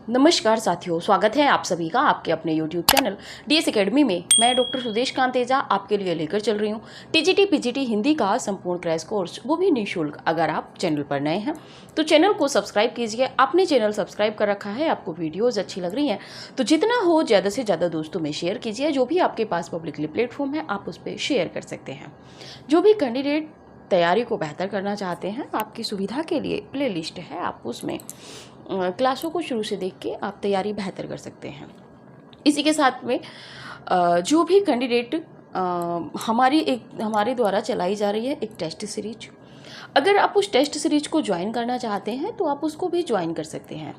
नमस्कार साथियों, स्वागत है आप सभी का आपके अपने YouTube चैनल DS एकेडमी में। मैं डॉक्टर सुदेश कांतेजा आपके लिए लेकर चल रही हूँ TGT PGT हिंदी का संपूर्ण क्रैश कोर्स, वो भी निःशुल्क। अगर आप चैनल पर नए हैं तो चैनल को सब्सक्राइब कीजिए। आपने चैनल सब्सक्राइब कर रखा है, आपको वीडियोज़ अच्छी लग रही हैं तो जितना हो ज़्यादा से ज़्यादा दोस्तों में शेयर कीजिए। जो भी आपके पास पब्लिकली प्लेटफॉर्म है आप उस पर शेयर कर सकते हैं। जो भी कैंडिडेट तैयारी को बेहतर करना चाहते हैं, आपकी सुविधा के लिए प्लेलिस्ट है, आप उसमें क्लासों को शुरू से देख के आप तैयारी बेहतर कर सकते हैं। इसी के साथ में जो भी कैंडिडेट हमारे द्वारा चलाई जा रही है एक टेस्ट सीरीज, अगर आप उस टेस्ट सीरीज को ज्वाइन करना चाहते हैं तो आप उसको भी ज्वाइन कर सकते हैं।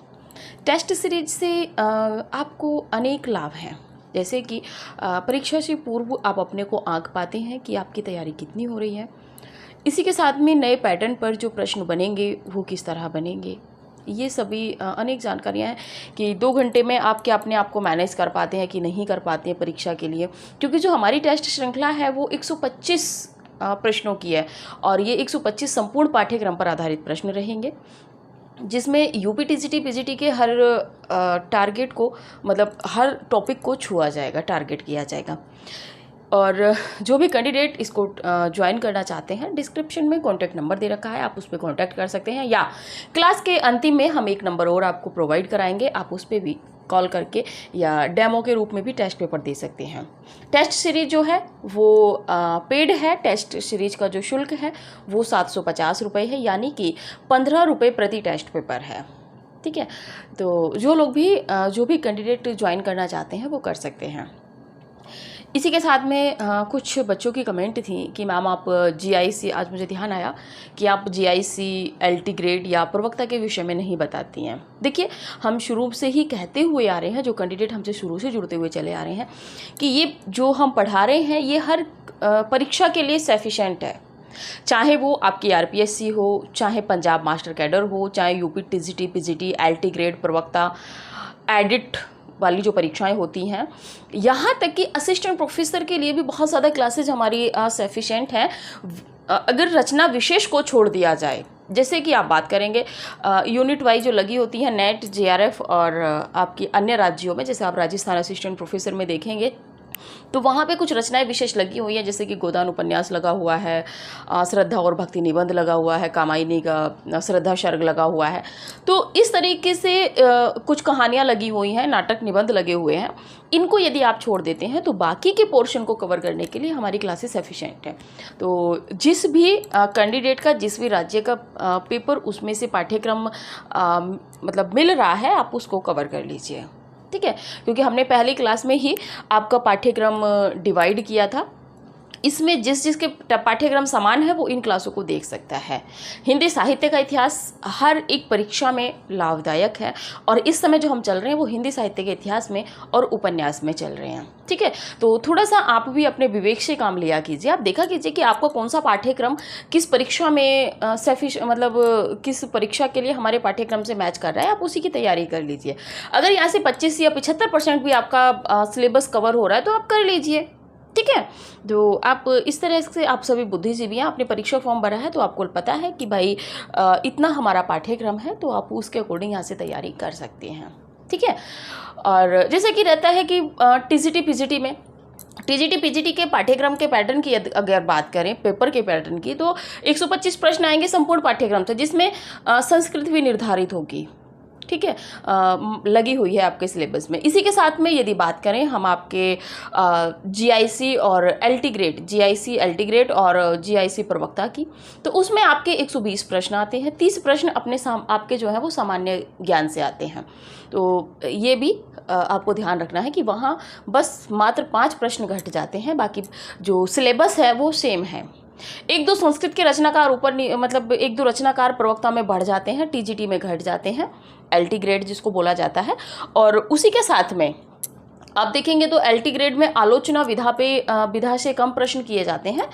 टेस्ट सीरीज से आपको अनेक लाभ हैं, जैसे कि परीक्षा से पूर्व आप अपने को आंक पाते हैं कि आपकी तैयारी कितनी हो रही है। इसी के साथ में नए पैटर्न पर जो प्रश्न बनेंगे वो किस तरह बनेंगे, ये सभी अनेक जानकारियाँ हैं कि 2 घंटे में आप क्या अपने आप को मैनेज कर पाते हैं कि नहीं कर पाते हैं परीक्षा के लिए। क्योंकि जो हमारी टेस्ट श्रृंखला है वो 125 प्रश्नों की है और ये 125 संपूर्ण पाठ्यक्रम पर आधारित प्रश्न रहेंगे, जिसमें यूपी टीजीटी पीजीटी के हर टारगेट को, मतलब हर टॉपिक को छुआ जाएगा, टारगेट किया जाएगा। और जो भी कैंडिडेट इसको ज्वाइन करना चाहते हैं, डिस्क्रिप्शन में कॉन्टैक्ट नंबर दे रखा है, आप उस पर कॉन्टैक्ट कर सकते हैं, या क्लास के अंतिम में हम एक नंबर और आपको प्रोवाइड कराएंगे, आप उस पर भी कॉल करके या डेमो के रूप में भी टेस्ट पेपर दे सकते हैं। टेस्ट सीरीज जो है वो पेड है। टेस्ट सीरीज का जो शुल्क है वो 750 रुपये है, यानी कि 15 रुपये प्रति टेस्ट पेपर है। ठीक है, तो जो भी कैंडिडेट ज्वाइन करना चाहते हैं वो कर सकते हैं। इसी के साथ में कुछ बच्चों की कमेंट थी कि मैम आप GIC, आज मुझे ध्यान आया कि आप GIC, LT ग्रेड या प्रवक्ता के विषय में नहीं बताती हैं। देखिए, हम शुरू से ही कहते हुए आ रहे हैं, जो कैंडिडेट हमसे शुरू से जुड़ते हुए चले आ रहे हैं, कि ये जो हम पढ़ा रहे हैं ये हर परीक्षा के लिए सफिशेंट है। चाहे वो आपकी RPSC हो, चाहे पंजाब मास्टर कैडर हो, चाहे UP TGT PGT, LT grade, प्रवक्ता, एडिट वाली जो परीक्षाएं होती हैं, यहाँ तक कि असिस्टेंट प्रोफेसर के लिए भी बहुत ज़्यादा क्लासेज हमारी सफिशेंट हैं। अगर रचना विशेष को छोड़ दिया जाए, जैसे कि आप बात करेंगे यूनिट वाइज जो लगी होती है नेट, JRF और आपकी अन्य राज्यों में, जैसे आप राजस्थान असिस्टेंट प्रोफेसर में देखेंगे तो वहाँ पे कुछ रचनाएं विशेष लगी हुई हैं, जैसे कि गोदान उपन्यास लगा हुआ है, श्रद्धा और भक्ति निबंध लगा हुआ है, कामायनी का श्रद्धा सर्ग लगा हुआ है। तो इस तरीके से कुछ कहानियाँ लगी हुई हैं, नाटक निबंध लगे हुए हैं। इनको यदि आप छोड़ देते हैं तो बाकी के पोर्शन को कवर करने के लिए हमारी क्लासेस सफिशेंट हैं। तो जिस भी कैंडिडेट का, जिस भी राज्य का पेपर उसमें से पाठ्यक्रम मतलब मिल रहा है, आप उसको कवर कर लीजिए। ठीक है, क्योंकि हमने पहली क्लास में ही आपका पाठ्यक्रम डिवाइड किया था। इसमें जिसके पाठ्यक्रम समान है वो इन क्लासों को देख सकता है। हिंदी साहित्य का इतिहास हर एक परीक्षा में लाभदायक है, और इस समय जो हम चल रहे हैं वो हिंदी साहित्य के इतिहास में और उपन्यास में चल रहे हैं। ठीक है, तो थोड़ा सा आप भी अपने विवेक से काम लिया कीजिए। आप देखा कीजिए कि आपका कौन सा पाठ्यक्रम किस परीक्षा में किस परीक्षा के लिए हमारे पाठ्यक्रम से मैच कर रहा है, आप उसी की तैयारी कर लीजिए। अगर यहाँ से 25 या 75% भी आपका सिलेबस कवर हो रहा है तो आप कर लीजिए। ठीक है, तो आप इस तरह से, आप सभी बुद्धिजीवी हैं, आपने परीक्षा फॉर्म भरा है तो आपको पता है कि भाई इतना हमारा पाठ्यक्रम है, तो आप उसके अकॉर्डिंग यहाँ से तैयारी कर सकते हैं। ठीक है, और जैसे कि रहता है कि TGT PGT के पाठ्यक्रम के पैटर्न की अगर बात करें, पेपर के पैटर्न की, तो 125 प्रश्न आएंगे संपूर्ण पाठ्यक्रम से, जिसमें संस्कृत भी निर्धारित होगी। ठीक है, लगी हुई है आपके सिलेबस में। इसी के साथ में यदि बात करें हम आपके GIC और LT ग्रेड और GIC प्रवक्ता की, तो उसमें आपके 120 प्रश्न आते हैं। 30 प्रश्न आपके जो है वो सामान्य ज्ञान से आते हैं। तो ये भी आपको ध्यान रखना है कि वहाँ बस मात्र 5 प्रश्न घट जाते हैं, बाकी जो सिलेबस है वो सेम है। 1-2 संस्कृत के रचनाकार मतलब 1-2 रचनाकार प्रवक्ता में बढ़ जाते हैं, TGT में घट जाते हैं, LT ग्रेड जिसको बोला जाता है। और उसी के साथ में आप देखेंगे तो LT ग्रेड में आलोचना विधा से कम प्रश्न किए जाते हैं,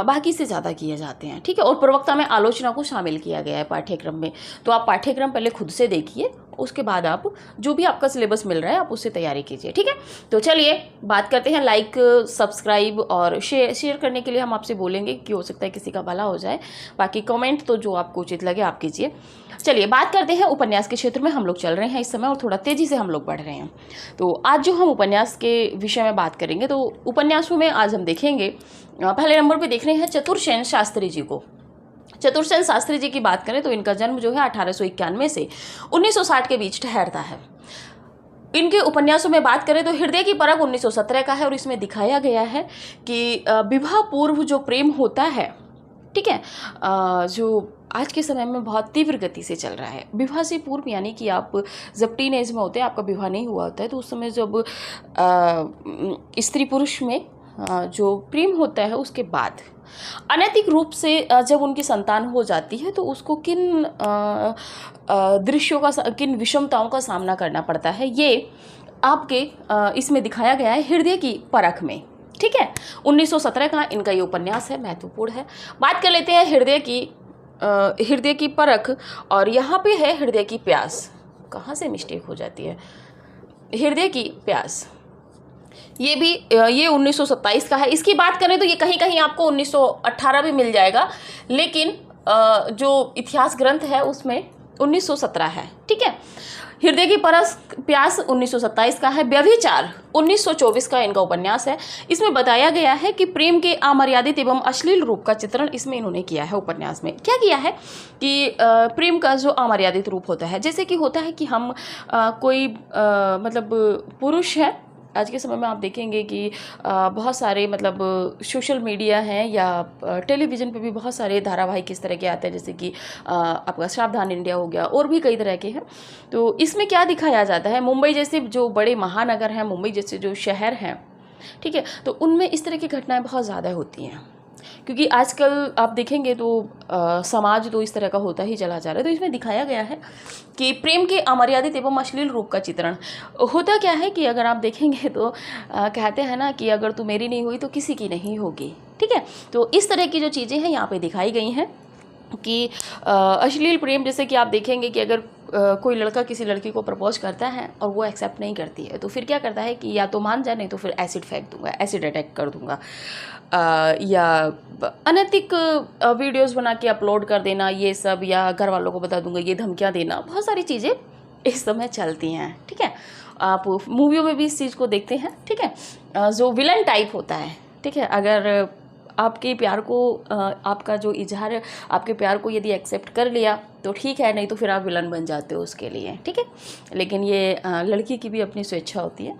बाकी से ज़्यादा किए जाते हैं। ठीक है, और प्रवक्ता में आलोचना को शामिल किया गया है पाठ्यक्रम में। तो आप पाठ्यक्रम पहले खुद से देखिए उसके बाद आप जो भी आपका सिलेबस मिल रहा है आप उससे तैयारी कीजिए, ठीक है। तो चलिए बात करते हैं, लाइक सब्सक्राइब और शेयर करने के लिए हम आपसे बोलेंगे कि हो सकता है किसी का भला हो जाए, बाकी कमेंट तो जो आपको उचित लगे आप कीजिए। चलिए बात करते हैं, उपन्यास के क्षेत्र में हम लोग चल रहे हैं इस समय और थोड़ा तेज़ी से हम लोग बढ़ रहे हैं। तो आज जो हम उपन्यास के विषय में बात करेंगे, तो उपन्यासों में आज हम देखेंगे, पहले नंबर पे देख रहे हैं चतुरसेन शास्त्री जी को। चतुरसेन शास्त्री जी की बात करें तो इनका जन्म जो है 1891 से 1960 के बीच ठहरता है। इनके उपन्यासों में बात करें तो हृदय की परख 1917 का है और इसमें दिखाया गया है कि विवाह पूर्व जो प्रेम होता है, ठीक है, जो आज के समय में बहुत तीव्र गति से चल रहा है। विवाह से पूर्व यानी कि आप जब टीनेज में होते हैं, आपका विवाह नहीं हुआ होता है, तो उस समय जब स्त्री पुरुष में जो प्रेम होता है उसके बाद अनैतिक रूप से जब उनकी संतान हो जाती है तो उसको किन दृश्यों का, किन विषमताओं का सामना करना पड़ता है, ये आपके इसमें दिखाया गया है हृदय की परख में, ठीक है। 1917 का इनका ये उपन्यास है, महत्वपूर्ण है। बात कर लेते हैं हृदय की परख, और यहाँ पे है हृदय की प्यास। कहाँ से मिस्टेक हो जाती है, हृदय की प्यास, ये 1927 का है। इसकी बात करें तो ये कहीं कहीं आपको 1918 भी मिल जाएगा, लेकिन जो इतिहास ग्रंथ है उसमें 1917 है, ठीक है। हृदय की प्यास 1927 का है। व्यभिचार 1924 का इनका उपन्यास है। इसमें बताया गया है कि प्रेम के अमर्यादित एवं अश्लील रूप का चित्रण इसमें इन्होंने किया है। उपन्यास में क्या किया है कि प्रेम का जो अमर्यादित रूप होता है, जैसे कि होता है कि हम कोई मतलब पुरुष है, आज के समय में आप देखेंगे कि बहुत सारे मतलब सोशल मीडिया हैं या टेलीविज़न पे भी बहुत सारे धारावाहिक इस तरह के आते हैं, जैसे कि आपका सावधान इंडिया हो गया और भी कई तरह के हैं। तो इसमें क्या दिखाया जाता है, मुंबई जैसे जो बड़े महानगर हैं, मुंबई जैसे जो शहर हैं, ठीक है, तो उनमें इस तरह की घटनाएं बहुत ज़्यादा होती हैं, क्योंकि आजकल आप देखेंगे तो समाज तो इस तरह का होता ही चला जा रहा है। तो इसमें दिखाया गया है कि प्रेम के अमर्यादित एवं अश्लील रूप का चित्रण होता क्या है कि अगर आप देखेंगे तो कहते हैं ना कि अगर तू मेरी नहीं हुई तो किसी की नहीं होगी, ठीक है। तो इस तरह की जो चीज़ें हैं यहाँ पे दिखाई गई हैं कि अश्लील प्रेम, जैसे कि आप देखेंगे कि अगर कोई लड़का किसी लड़की को प्रपोज करता है और वो एक्सेप्ट नहीं करती है तो फिर क्या करता है कि या तो मान जाए, नहीं तो फिर एसिड फेंक दूंगा, एसिड अटैक कर दूंगा, या अनैतिक वीडियोस बना के अपलोड कर देना, ये सब, या घर वालों को बता दूंगा, ये धमकियां देना, बहुत सारी चीज़ें इस समय चलती हैं, ठीक है। आप मूवियों में भी इस चीज़ को देखते हैं, ठीक है, जो विलन टाइप होता है, ठीक है। अगर आपके प्यार को आपका जो इजहार आपके प्यार को यदि एक्सेप्ट कर लिया तो ठीक है, नहीं तो फिर आप विलन बन जाते हो उसके लिए, ठीक है। लेकिन ये लड़की की भी अपनी स्वेच्छा होती है।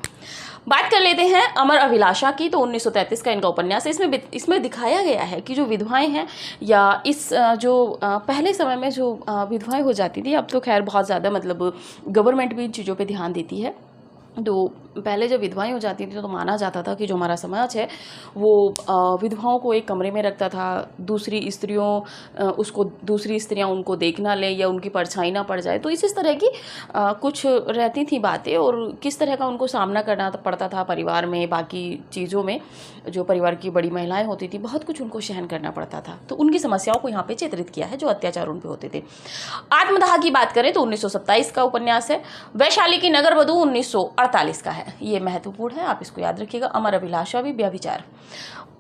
बात कर लेते हैं अमर अभिलाषा की, तो 1933 का इनका उपन्यास है। इसमें दिखाया गया है कि जो विधवाएं हैं या इस जो पहले समय में जो विधवाएं हो जाती थी, अब तो खैर बहुत ज़्यादा मतलब गवर्नमेंट भी इन चीज़ों पर ध्यान देती है। तो पहले जब विधवाएं हो जाती थी तो माना जाता था कि जो हमारा समाज है वो विधवाओं को एक कमरे में रखता था, दूसरी स्त्रियां उनको देख ना लें या उनकी परछाई ना पड़ जाए। तो इस तरह की कुछ रहती थी बातें, और किस तरह का उनको सामना करना पड़ता था परिवार में, बाकी चीज़ों में, जो परिवार की बड़ी महिलाएं होती थी, बहुत कुछ उनको सहन करना पड़ता था। तो उनकी समस्याओं को यहाँ पे चित्रित किया है, जो अत्याचार उन पर होते थे। आत्मदाह की बात करें तो 1927 का उपन्यास है। वैशाली की नगर वधू 1948 का है, ये महत्वपूर्ण है, आप इसको याद रखिएगा। अमर अभिलाषा भी व्यभिचार।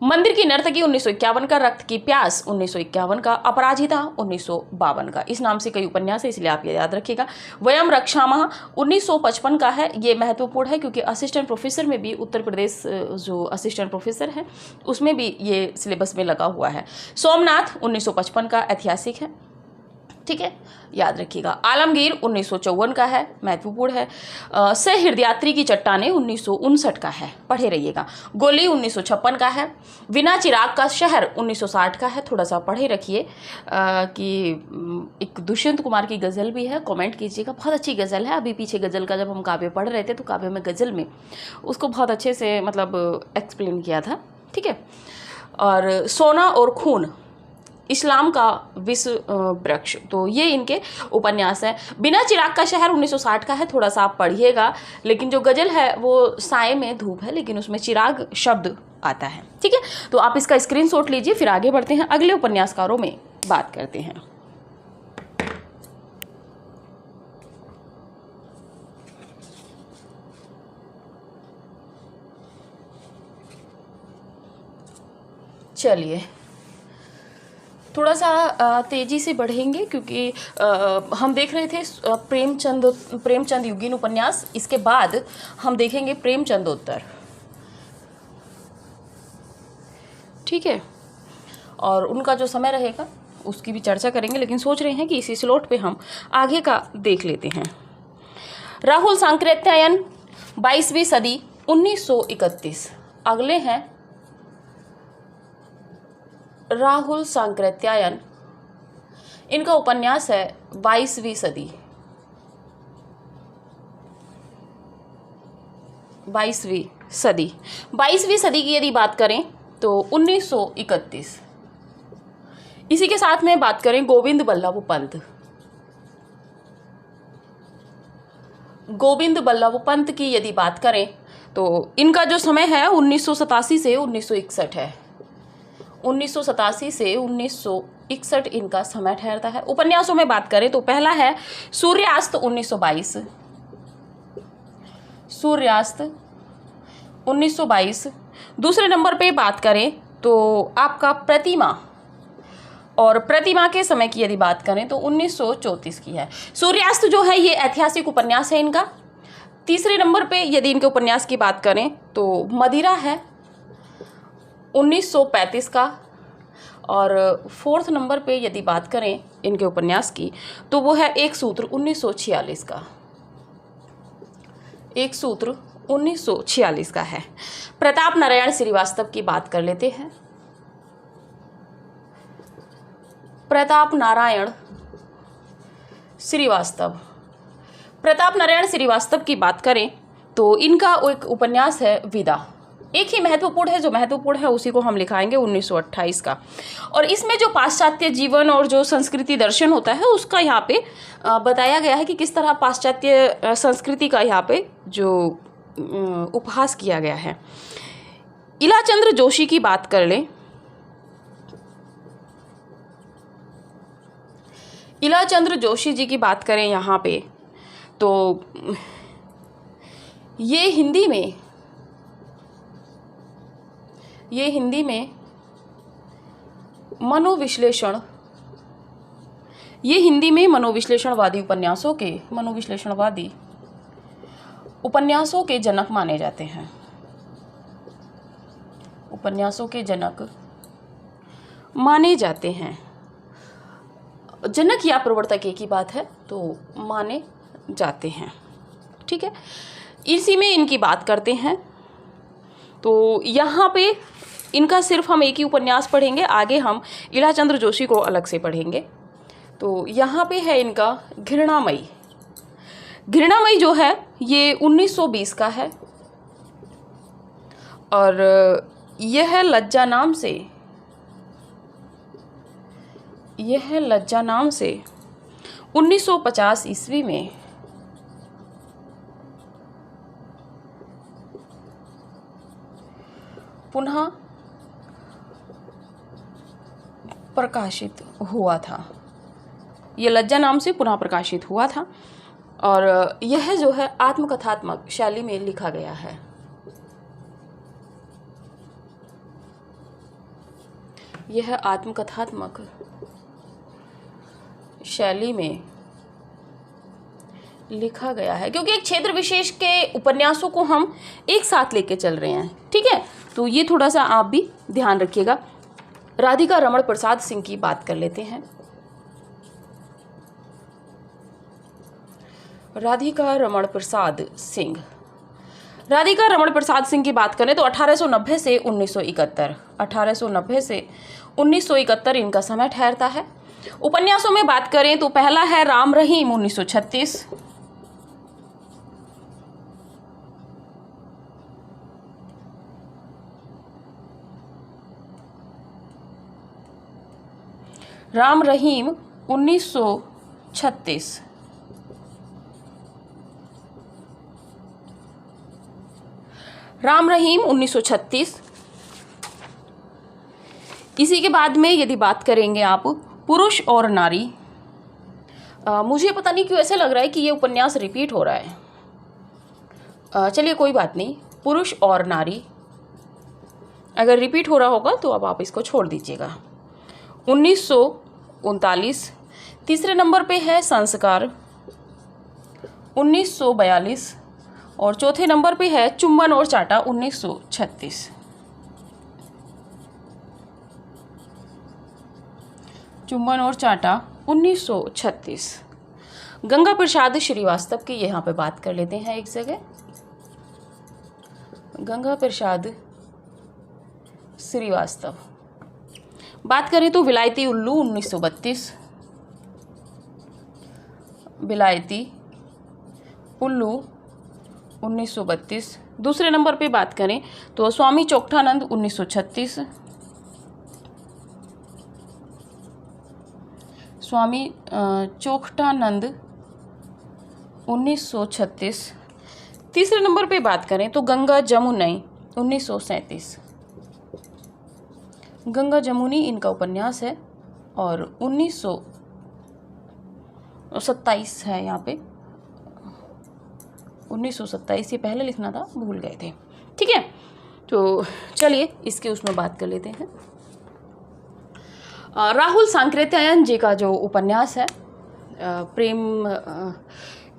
मंदिर की नर्तकी 1951 का, रक्त की प्यास 1951 का, अपराजिता 1952 का। इस नाम से कई उपन्यास है, इसलिए आप ये याद रखिएगा। वयम रक्षामः 1955 का है, ये महत्वपूर्ण है क्योंकि असिस्टेंट प्रोफेसर में भी उत्तर प्रदेश जो असिस्टेंट प्रोफेसर है उसमें भी ये सिलेबस में लगा हुआ है। सोमनाथ 1955 का, ऐतिहासिक है, ठीक है, याद रखिएगा। आलमगीर 1954 का है, महत्वपूर्ण है। सहृदयात्री की चट्टानें 1959 का है, पढ़े रहिएगा। गोली 1956 का है। बिना चिराग का शहर 1960 का है, थोड़ा सा पढ़े रखिए। कि एक दुष्यंत कुमार की गज़ल भी है, कमेंट कीजिएगा, बहुत अच्छी गज़ल है। अभी पीछे गज़ल का जब हम काव्य पढ़ रहे थे तो काव्य में गज़ल में उसको बहुत अच्छे से मतलब एक्सप्लेन किया था, ठीक है। और सोना और खून, इस्लाम का विश्व वृक्ष, तो ये इनके उपन्यास हैं। बिना चिराग का शहर 1960 का है, थोड़ा सा आप पढ़िएगा, लेकिन जो गज़ल है वो साए में धूप है, लेकिन उसमें चिराग शब्द आता है, ठीक है। तो आप इसका स्क्रीनशॉट लीजिए, फिर आगे बढ़ते हैं, अगले उपन्यासकारों में बात करते हैं। चलिए थोड़ा सा तेजी से बढ़ेंगे, क्योंकि हम देख रहे थे प्रेमचंद युगीन उपन्यास। इसके बाद हम देखेंगे प्रेमचंदोत्तर, ठीक है, और उनका जो समय रहेगा उसकी भी चर्चा करेंगे। लेकिन सोच रहे हैं कि इसी स्लॉट पे हम आगे का देख लेते हैं। राहुल सांकृत्यायन 22वीं सदी 1931। अगले हैं राहुल सांकृत्यायन, इनका उपन्यास है 22वीं सदी। 22वीं सदी 22वीं सदी की यदि बात करें तो 1931। इसी के साथ में बात करें गोविंद बल्लभ पंत। गोविंद बल्लभ पंत की यदि बात करें तो इनका जो समय है 1987 से 1961 है। 1987 से 1961 इनका समय ठहरता है। उपन्यासों में बात करें तो पहला है सूर्यास्त 1922। सूर्यास्त 1922। दूसरे नंबर पे बात करें तो आपका प्रतिमा, और प्रतिमा के समय की यदि बात करें तो 1934 की है। सूर्यास्त जो है ये ऐतिहासिक उपन्यास है इनका। तीसरे नंबर पे यदि इनके उपन्यास की बात करें तो मदिरा है 1935 का। और फोर्थ नंबर पे यदि बात करें इनके उपन्यास की तो वो है एक सूत्र 1946 का। एक सूत्र 1946 का है। प्रताप नारायण श्रीवास्तव की बात कर लेते हैं। प्रताप नारायण श्रीवास्तव। प्रताप नारायण श्रीवास्तव की बात करें तो इनका एक उपन्यास है विदा। एक ही महत्वपूर्ण है, जो महत्वपूर्ण है उसी को हम लिखाएंगे 1928 का। और इसमें जो पाश्चात्य जीवन और जो संस्कृति दर्शन होता है उसका यहाँ पे बताया गया है कि किस तरह पाश्चात्य संस्कृति का यहाँ पे जो उपहास किया गया है। इलाचंद्र जोशी की बात कर लें। इलाचंद्र जोशी जी की बात करें यहाँ पे तो ये हिंदी में मनोविश्लेषणवादी उपन्यासों के जनक माने जाते हैं। उपन्यासों के जनक माने जाते हैं। जनक या प्रवर्तक एक ही बात है, तो माने जाते हैं, ठीक है। इसी में इनकी बात करते हैं तो यहाँ पे इनका सिर्फ हम एक ही उपन्यास पढ़ेंगे, आगे हम इलाचंद्र जोशी को अलग से पढ़ेंगे। तो यहाँ पे है इनका घृणामयी। घृणामयी जो है ये 1920 का है और यह लज्जा नाम से 1950 ईस्वी में पुनः प्रकाशित हुआ था। ये लज्जा नाम से पुनः प्रकाशित हुआ था और यह जो है आत्मकथात्मक शैली में लिखा गया है। यह आत्मकथात्मक शैली में लिखा गया है, क्योंकि एक क्षेत्र विशेष के उपन्यासों को हम एक साथ लेके चल रहे हैं, ठीक है। तो ये थोड़ा सा आप भी ध्यान रखिएगा। राधिका रमण प्रसाद सिंह की बात कर लेते हैं। राधिका रमण प्रसाद सिंह की बात करें तो 1890 से 1971, 1890 से 1971 इनका समय ठहरता है। उपन्यासों में बात करें तो पहला है राम रहीम 1936। राम रहीम 1936। राम रहीम 1936। इसी के बाद में यदि बात करेंगे आप पुरुष और नारी। मुझे पता नहीं क्यों ऐसे लग रहा है कि ये उपन्यास रिपीट हो रहा है। चलिए कोई बात नहीं। पुरुष और नारी अगर रिपीट हो रहा होगा तो अब आप इसको छोड़ दीजिएगा। 1939। तीसरे नंबर पे है संस्कार, 1942। और चौथे नंबर पे है चुम्बन और चाटा, 1936। चुम्बन और चाटा 1936। गंगा प्रसाद श्रीवास्तव की यहाँ पे बात कर लेते हैं एक जगह। गंगा प्रसाद श्रीवास्तव बात करें तो विलायती उल्लू 1932। विलायती उल्लू 1932। दूसरे नंबर पे बात करें तो स्वामी चोकठानंद 1936। स्वामी चोकठानंद 1936। तीसरे नंबर पे बात करें तो गंगा जमुनी 1937। गंगा जमुनी इनका उपन्यास है और 1927 है यहाँ पे, 1927। ये पहले लिखना था, भूल गए थे। ठीक है, तो चलिए इसके उसमें बात कर लेते हैं। राहुल सांकृत्यायन जी का जो उपन्यास है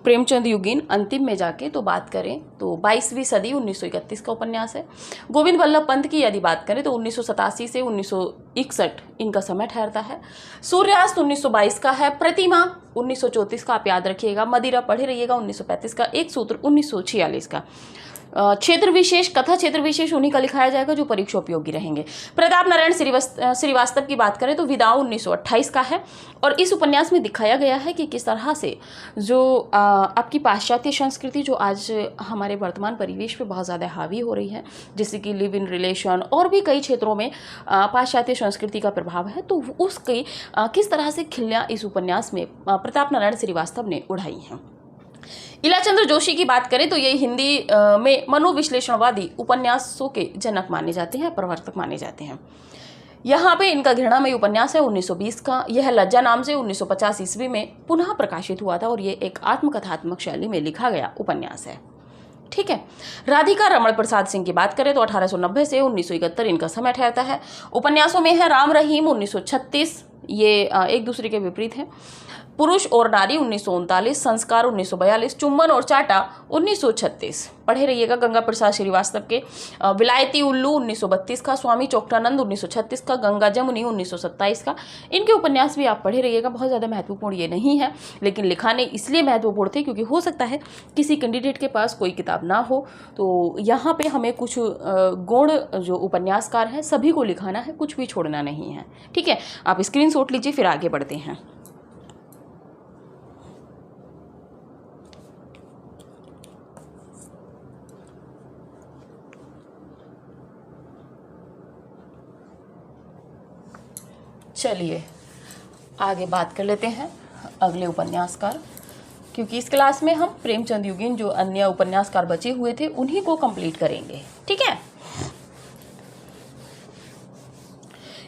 प्रेमचंद युगीन अंतिम में जाके तो बात करें तो 22वीं सदी 1931 का उपन्यास है। गोविंद वल्लभ पंत की यदि बात करें तो 1987 से 1961 इनका समय ठहरता है। सूर्यास्त 1922 का है। प्रतिमा 1934 का, आप याद रखिएगा। मदिरा पढ़े रहिएगा 1935 का। एक सूत्र 1946 का। क्षेत्र विशेष, कथा क्षेत्र विशेष उन्हीं का लिखाया जाएगा जो परीक्षा उपयोगी रहेंगे। प्रताप नारायण श्रीवास्तव की बात करें तो विदाऊ 1928 का है और इस उपन्यास में दिखाया गया है कि किस तरह से जो आपकी पाश्चात्य संस्कृति जो आज हमारे वर्तमान परिवेश पे बहुत ज़्यादा हावी हो रही है, जैसे कि लिव इन रिलेशन और भी कई क्षेत्रों में पाश्चात्य संस्कृति का प्रभाव है, तो उसकी किस तरह से खिल्लियाँ इस उपन्यास में प्रताप नारायण श्रीवास्तव ने उड़ाई हैं। इलाचंद्र जोशी की बात करें तो ये हिंदी में मनोविश्लेषणवादी उपन्यासों के जनक माने जाते हैं, प्रवर्तक माने जाते हैं। यहाँ पे इनका घृणामयी उपन्यास है 1920 का। यह लज्जा नाम से 1950 ईस्वी में पुनः प्रकाशित हुआ था और ये एक आत्मकथात्मक शैली में लिखा गया उपन्यास है। ठीक है। राधिका रमण प्रसाद सिंह की बात करें तो 1890 से 1971 इनका समय ठहरता है। उपन्यासों में है राम रहीम 1936, ये एक दूसरे के विपरीत है। पुरुष और नारी 1939, संस्कार 1942, चुम्बन और चाटा 1936। पढ़े रहिएगा गंगा प्रसाद श्रीवास्तव के। विलायती उल्लू 1932 का, स्वामी चोकठानंद 1936 का, गंगा जमुनी 1927 का। इनके उपन्यास भी आप पढ़े रहिएगा। बहुत ज़्यादा महत्वपूर्ण ये नहीं है, लेकिन लिखाने इसलिए महत्वपूर्ण थे क्योंकि हो सकता है किसी कैंडिडेट के पास कोई किताब ना हो, तो यहाँ पे हमें कुछ गौण जो उपन्यासकार हैं सभी को लिखाना है, कुछ भी छोड़ना नहीं है। ठीक है, आप स्क्रीनशॉट लीजिए, फिर आगे बढ़ते हैं। चलिए आगे बात कर लेते हैं अगले उपन्यासकार, क्योंकि इस क्लास में हम प्रेमचंद युगीन जो अन्य उपन्यासकार बचे हुए थे उन्हीं को कंप्लीट करेंगे। ठीक है,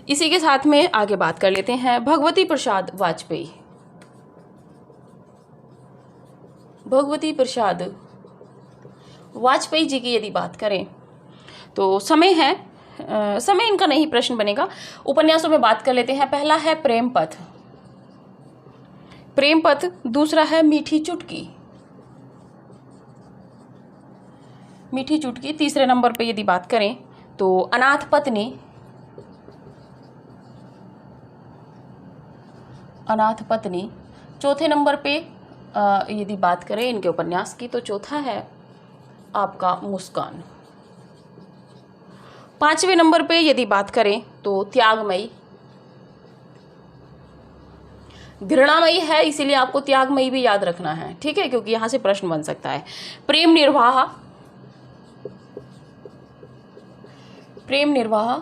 इसी के साथ में आगे बात कर लेते हैं भगवती प्रसाद वाजपेयी। भगवती प्रसाद वाजपेयी जी की यदि बात करें तो समय है, समय इनका नहीं प्रश्न बनेगा। उपन्यासों में बात कर लेते हैं। पहला है प्रेम पथ, प्रेम पथ। दूसरा है मीठी चुटकी, मीठी चुटकी। तीसरे नंबर पे यदि बात करें तो अनाथ पत्नी, अनाथ पत्नी। चौथे नंबर पे यदि बात करें इनके उपन्यास की तो चौथा है आपका मुस्कान। पांचवें नंबर पे यदि बात करें तो त्यागमयी। घृणामयी है इसीलिए आपको त्यागमयी भी याद रखना है। ठीक है, क्योंकि यहां से प्रश्न बन सकता है। प्रेम निर्वाह, प्रेम निर्वाह।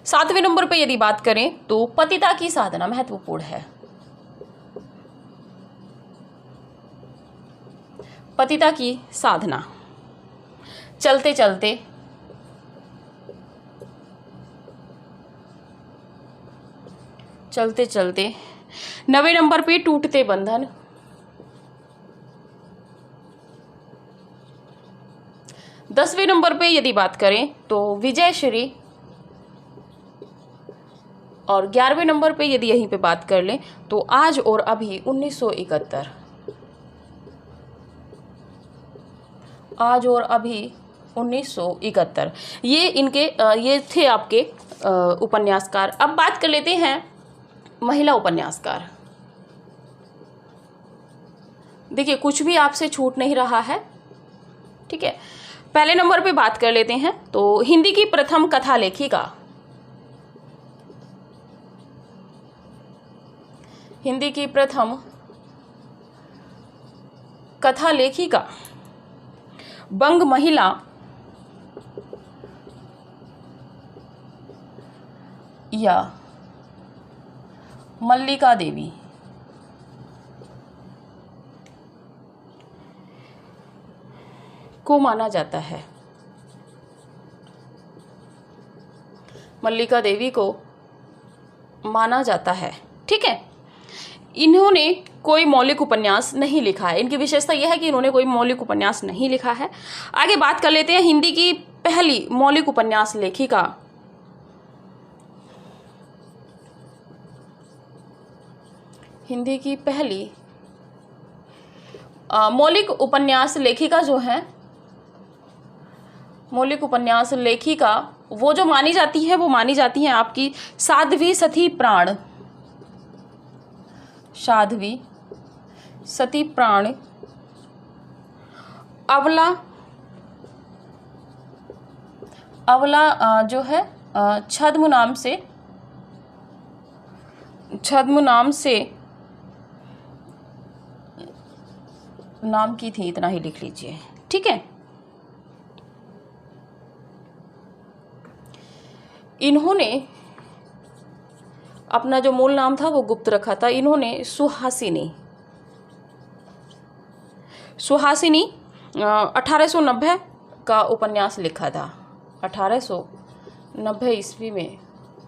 सातवें नंबर पे यदि बात करें तो पतिता की साधना महत्वपूर्ण है। पतिता की साधना। चलते चलते, चलते चलते। 9वें नंबर पे टूटते बंधन। 10वें नंबर पे यदि बात करें तो विजय श्री और 11वें नंबर पे यदि यहीं पे बात कर लें तो आज और अभी 1971, आज और अभी 1971, ये इनके ये थे आपके उपन्यासकार। अब बात कर लेते हैं महिला उपन्यासकार। देखिए कुछ भी आपसे छूट नहीं रहा है, ठीक है। पहले नंबर पे बात कर लेते हैं तो हिंदी की प्रथम कथा लेखिका, हिंदी की प्रथम कथा लेखिका बंग महिला या मल्लिका देवी, को माना जाता है। मल्लिका देवी को माना जाता है, ठीक है। इन्होंने कोई मौलिक उपन्यास नहीं लिखा है। इनकी विशेषता यह है कि इन्होंने कोई मौलिक उपन्यास नहीं लिखा है। आगे बात कर लेते हैं हिंदी की पहली मौलिक उपन्यास लेखिका, हिंदी की पहली मौलिक उपन्यास लेखिका जो है, मौलिक उपन्यास लेखिका वो जो मानी जाती है वो मानी जाती है आपकी साध्वी सती प्राण, साध्वी सती प्राण अवला, अवला जो है छद्म नाम से नाम की थी, इतना ही लिख लीजिए, ठीक है। इन्होंने अपना जो मूल नाम था वो गुप्त रखा था। इन्होंने सुहासिनी 1890 का उपन्यास लिखा था, 1890 ईस्वी में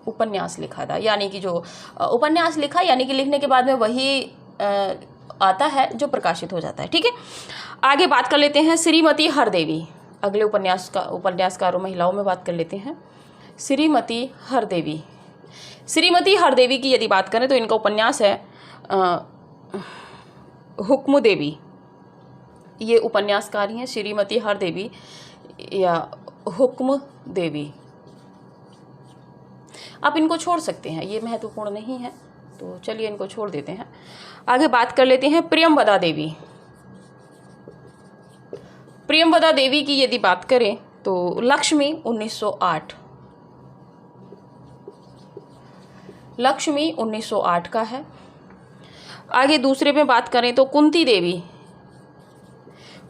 उपन्यास लिखा था। यानी कि जो उपन्यास लिखा यानी कि लिखने के बाद में वही आता है जो प्रकाशित हो जाता है, ठीक है। आगे बात कर लेते हैं श्रीमती हरदेवी। अगले उपन्यासकारों महिलाओं में बात कर लेते हैं श्रीमती हरदेवी। श्रीमती हरदेवी की यदि बात करें तो इनका उपन्यास है हुक्म देवी। ये उपन्यासकारी हैं श्रीमती हरदेवी या हुक्म देवी। आप इनको छोड़ सकते हैं, ये महत्वपूर्ण नहीं है, तो चलिए इनको छोड़ देते हैं। आगे बात कर लेते हैं प्रियंवदा देवी। प्रियंवदा देवी की यदि बात करें तो लक्ष्मी 1908, लक्ष्मी 1908 का है। आगे दूसरे में बात करें तो कुंती देवी।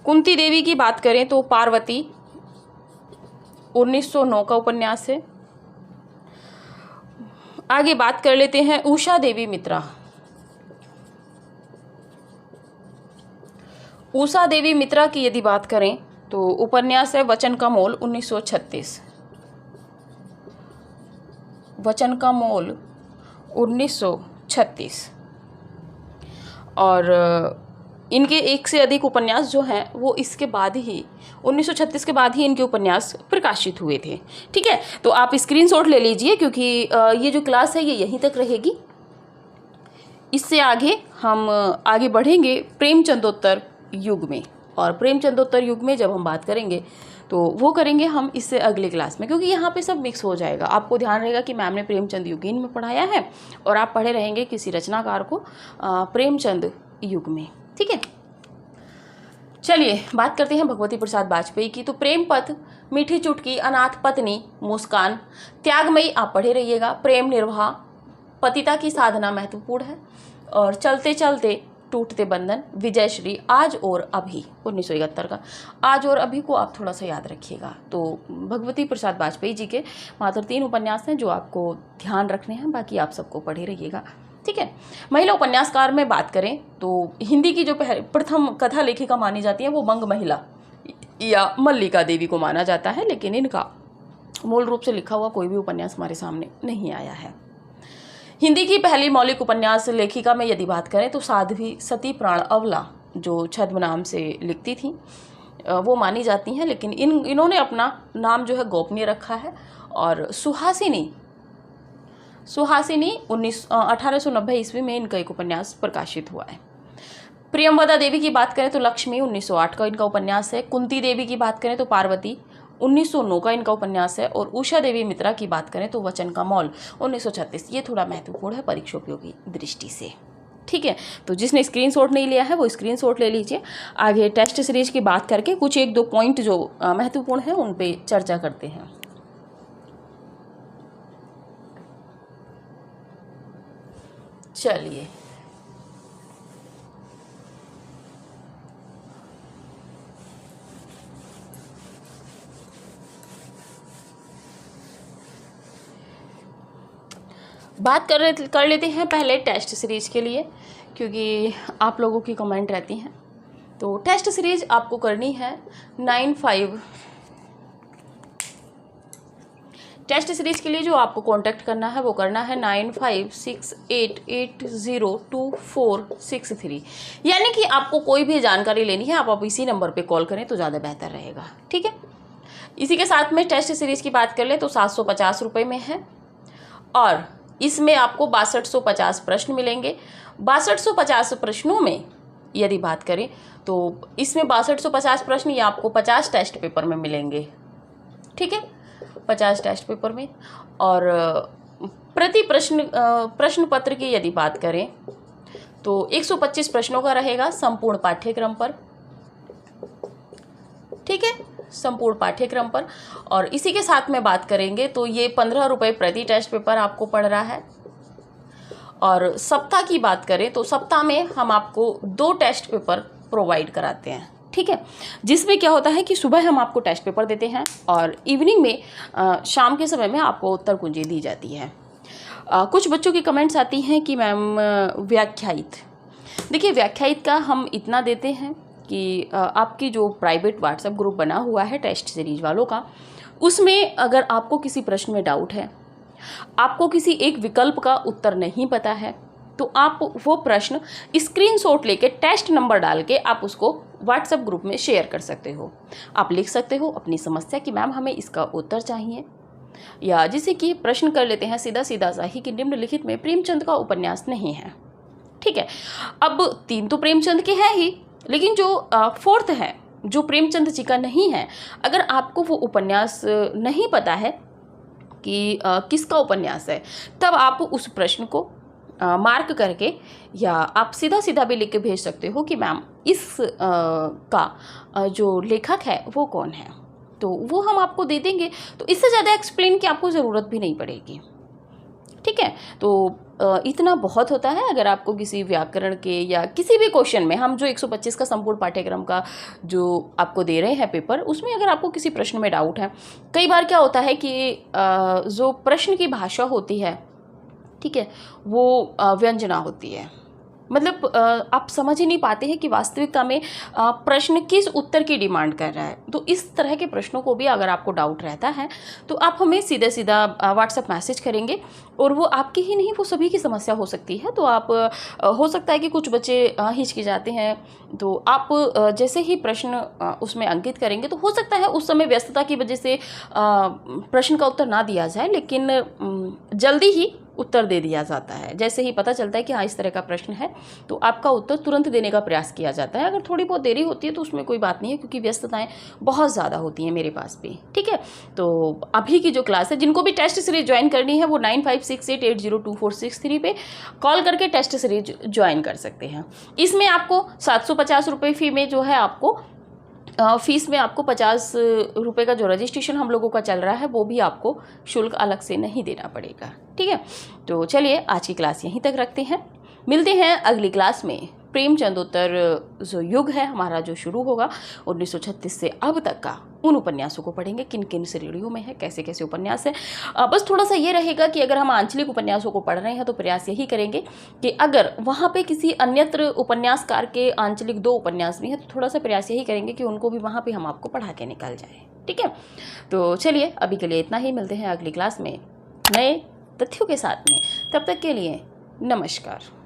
कुंती देवी की बात करें तो पार्वती 1909 का उपन्यास है। आगे बात कर लेते हैं उषा देवी मित्रा। उषा देवी मित्रा की यदि बात करें तो उपन्यास है वचन का मोल 1936, वचन का मोल 1936। और इनके एक से अधिक उपन्यास जो हैं वो इसके बाद ही 1936 के बाद ही इनके उपन्यास प्रकाशित हुए थे, ठीक है। तो आप स्क्रीनशॉट ले लीजिए क्योंकि ये जो क्लास है ये यहीं तक रहेगी। इससे आगे हम आगे बढ़ेंगे प्रेमचंदोत्तर युग में, और प्रेमचंदोत्तर युग में जब हम बात करेंगे तो वो करेंगे हम इससे अगले क्लास में, क्योंकि यहाँ पे सब मिक्स हो जाएगा। आपको ध्यान रहेगा कि मैम ने प्रेमचंद युगीन में पढ़ाया है और आप पढ़े रहेंगे किसी रचनाकार को प्रेमचंद युग में, ठीक है। चलिए बात करते हैं भगवती प्रसाद वाजपेयी की। तो प्रेम पथ, मीठी चुटकी, अनाथ पत्नी, मुस्कान, त्यागमयी आप पढ़े रहिएगा, प्रेम निर्वाह, पतिता की साधना महत्वपूर्ण है, और चलते चलते टूटते बंधन, विजयश्री, आज और अभी 1971 का। आज और अभी को आप थोड़ा सा याद रखिएगा। तो भगवती प्रसाद वाजपेयी जी के मात्र 3 उपन्यास हैं जो आपको ध्यान रखने हैं, बाकी आप सबको पढ़े रहिएगा, ठीक है। महिला उपन्यासकार में बात करें तो हिंदी की जो प्रथम कथा लेखिका मानी जाती है वो बंग महिला या मल्लिका देवी को माना जाता है, लेकिन इनका मूल रूप से लिखा हुआ कोई भी उपन्यास हमारे सामने नहीं आया है। हिंदी की पहली मौलिक उपन्यास लेखिका में यदि बात करें तो साध्वी सती प्राण अवला जो छद्म नाम से लिखती थी वो मानी जाती हैं, लेकिन इन्होंने अपना नाम जो है गोपनीय रखा है। और सुहासिनी सुहासिनी 1890 ईस्वी में इनका एक उपन्यास प्रकाशित हुआ है। प्रियंवदा देवी की बात करें तो लक्ष्मी 1908 का इनका उपन्यास है। कुंती देवी की बात करें तो पार्वती 1909 का इनका उपन्यास है। और उषा देवी मित्रा की बात करें तो वचन का मॉल 1936। ये थोड़ा महत्वपूर्ण है परीक्षा उपयोगी दृष्टि से। ठीक है, तो जिसने स्क्रीनशॉट नहीं लिया है वो स्क्रीनशॉट ले लीजिए। आगे टेस्ट सीरीज की बात करके कुछ एक दो पॉइंट जो महत्वपूर्ण है उन पे चर्चा करते हैं। चलिए, बात कर लेते हैं पहले टेस्ट सीरीज के लिए, क्योंकि आप लोगों की कमेंट रहती हैं। तो टेस्ट सीरीज आपको करनी है 95। टेस्ट सीरीज के लिए जो आपको कांटेक्ट करना है वो करना है 9568802463। यानी कि आपको कोई भी जानकारी लेनी है आप इसी नंबर पे कॉल करें तो ज़्यादा बेहतर रहेगा। ठीक है, इसी के साथ में टेस्ट सीरीज की बात कर ले तो 750 रुपये में है और इसमें आपको 6250 प्रश्न मिलेंगे। 6250 प्रश्नों में यदि बात करें तो इसमें 6250 प्रश्न ये आपको 50 टेस्ट पेपर में मिलेंगे। ठीक है, 50 टेस्ट पेपर में। और प्रति प्रश्न पत्र की यदि बात करें तो 125 प्रश्नों का रहेगा संपूर्ण पाठ्यक्रम पर। ठीक है, संपूर्ण पाठ्यक्रम पर। और इसी के साथ में बात करेंगे तो ये 15 रुपये प्रति टेस्ट पेपर आपको पड़ रहा है। और सप्ताह की बात करें तो सप्ताह में हम आपको 2 टेस्ट पेपर प्रोवाइड कराते हैं। ठीक है, जिसमें क्या होता है कि सुबह हम आपको टेस्ट पेपर देते हैं और इवनिंग में शाम के समय में आपको उत्तर कुंजी दी जाती है। कुछ बच्चों की कमेंट्स आती हैं कि मैम व्याख्यायित। देखिए, व्याख्यायित का हम इतना देते हैं कि आपकी जो प्राइवेट व्हाट्सएप ग्रुप बना हुआ है टेस्ट सीरीज वालों का, उसमें अगर आपको किसी प्रश्न में डाउट है, आपको किसी एक विकल्प का उत्तर नहीं पता है, तो आप वो प्रश्न स्क्रीनशॉट लेके टेस्ट नंबर डाल के आप उसको व्हाट्सएप ग्रुप में शेयर कर सकते हो। आप लिख सकते हो अपनी समस्या कि मैम हमें इसका उत्तर चाहिए, या जैसे कि प्रश्न कर लेते हैं सीधा सीधा सा ही कि निम्नलिखित में प्रेमचंद का उपन्यास नहीं है। ठीक है, अब 3 तो प्रेमचंद के हैं ही, लेकिन जो 4th है जो प्रेमचंद जी का नहीं है, अगर आपको वो उपन्यास नहीं पता है कि किसका उपन्यास है, तब आप उस प्रश्न को मार्क करके या आप सीधा सीधा भी लिख के भेज सकते हो कि मैम इस का जो लेखक है वो कौन है, तो वो हम आपको दे देंगे। तो इससे ज़्यादा एक्सप्लेन की आपको ज़रूरत भी नहीं पड़ेगी। ठीक है, तो इतना बहुत होता है। अगर आपको किसी व्याकरण के या किसी भी क्वेश्चन में, हम जो 125 का संपूर्ण पाठ्यक्रम का जो आपको दे रहे हैं पेपर, उसमें अगर आपको किसी प्रश्न में डाउट है, कई बार क्या होता है कि जो प्रश्न की भाषा होती है, ठीक है, वो व्यंजना होती है। मतलब आप समझ ही नहीं पाते हैं कि वास्तविकता में प्रश्न किस उत्तर की डिमांड कर रहा है। तो इस तरह के प्रश्नों को भी अगर आपको डाउट रहता है तो आप हमें सीधे सीधा व्हाट्सएप मैसेज करेंगे, और वो आपकी ही नहीं, वो सभी की समस्या हो सकती है। तो आप हो सकता है कि कुछ बच्चे हिचकिचाते हैं, तो आप जैसे ही प्रश्न उसमें अंकित करेंगे तो हो सकता है उस समय व्यस्तता की वजह से प्रश्न का उत्तर ना दिया जाए, लेकिन जल्दी ही उत्तर दे दिया जाता है। जैसे ही पता चलता है कि हाँ इस तरह का प्रश्न है तो आपका उत्तर तुरंत देने का प्रयास किया जाता है। अगर थोड़ी बहुत देरी होती है तो उसमें कोई बात नहीं है, क्योंकि व्यस्तताएं बहुत ज़्यादा होती हैं मेरे पास भी। ठीक है, तो अभी की जो क्लास है, जिनको भी टेस्ट सीरीज ज्वाइन करनी है वो 9568802463 पे कॉल करके टेस्ट सीरीज ज्वाइन कर सकते हैं। इसमें आपको 750 रुपये फ़ी में जो है आपको फीस में आपको 50 रुपये का जो रजिस्ट्रेशन हम लोगों का चल रहा है वो भी आपको शुल्क अलग से नहीं देना पड़ेगा। ठीक है, तो चलिए आज की क्लास यहीं तक रखते हैं। मिलते हैं अगली क्लास में। प्रेमचंदोत्तर जो युग है हमारा जो शुरू होगा 1936 से अब तक का, उन उपन्यासों को पढ़ेंगे, किन किन श्रेणियों में है, कैसे कैसे उपन्यास है। बस थोड़ा सा ये रहेगा कि अगर हम आंचलिक उपन्यासों को पढ़ रहे हैं तो प्रयास यही करेंगे कि अगर वहाँ पे किसी अन्यत्र उपन्यासकार के आंचलिक 2 उपन्यास भी हैं तो थोड़ा सा प्रयास यही करेंगे कि उनको भी वहाँ पर हम आपको पढ़ा के निकाल जाए। ठीक है, तो चलिए अभी के लिए इतना ही। मिलते हैं अगली क्लास में नए तथ्यों के साथ में। तब तक के लिए नमस्कार।